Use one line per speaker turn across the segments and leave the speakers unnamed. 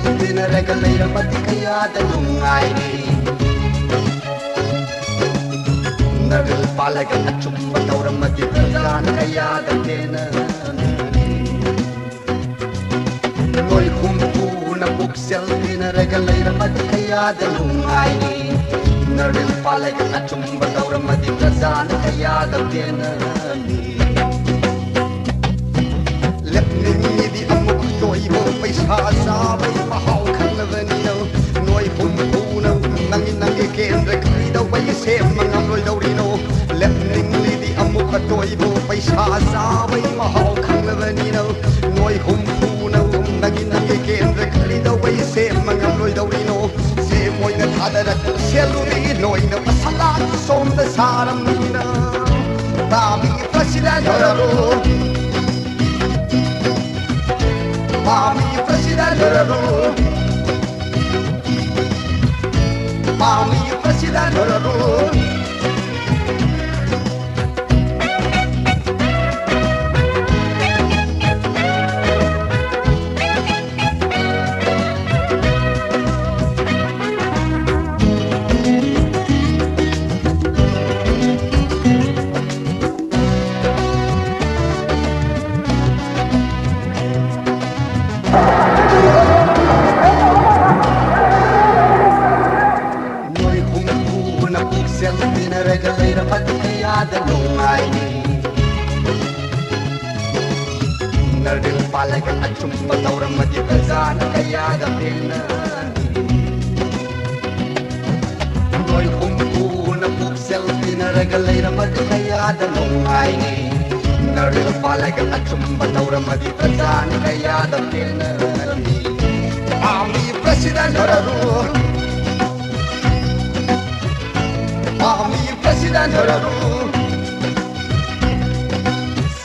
puxel tina regaleira matikaya da lungaini Naril palaga na chumba taura madipazan kaya da tena Noi kumpu na puxel tina regaleira matikaya da lungaini Naril palaga na chumba taura madipazan kaya da tena Lepning amuk toy mo paisa sa bay mahau khanavani no noi kumpu no nangi kendra kai da bay se mangam loi dauri no lepning di amuk toy mo paisa sa bay mahau khanavani no noi kumpu no nangi kendra kai da bay se mangam loi dauri no se moi na thada ra selu ni noi no asala som da saram na tami president ro Mami President Mami President regaleira matikaya da lungaini Nardil palaga na chumba taura madipazan kaya da tena Noi kumpu na puxel tina regaleira matikaya da lungaini Nardil palaga na chumba taura madipazan kaya da tena Ami President Mami President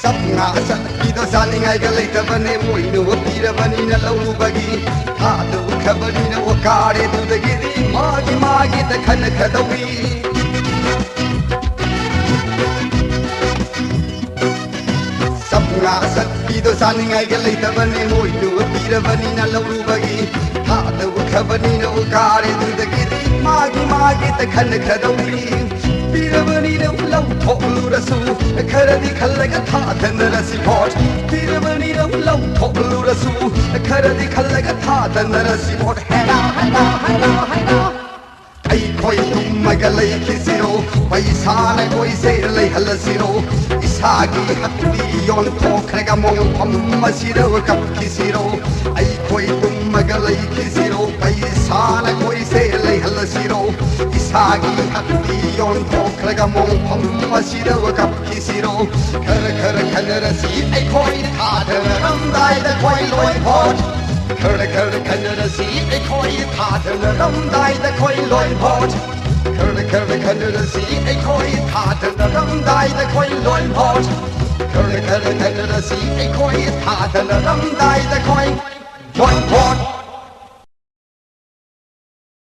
Sapna sa ito sa ningay galita bane mo inuwapira bani na laubagi Hado kabani na wakare dudagiri Magi ta khana khadawi Sapna sa ito sa ningay galita bane mo inuwapira bani na laubagi Hado kabani na wakare dudagiri Magi ta khana khadawi Piravani na ulau tholu rasu Kharadi khallaga thadana rasi pot Piravani na ulau tholu rasu Kharadi khallaga thadana rasi pot Hana Ai koi tum magalai kisiro Paisa na koi se lai halasiro Isagi hatri yon thokraga mong pammasiro kap kisiro Ai koi tum magalai kisiro Paisa na koi se lai halasiro Isagi hatri yon thokraga mong pammasiro kap kisiro Khar khanarasi ai koi thadana ramdai da koi loi pot Khar khanarasi ai koi thadana ramdai da koi loi pot Khar khanarasi ai koi thadana ramdai da koi loi pot Khar khanarasi ai koi thadana ramdai da koi loi pot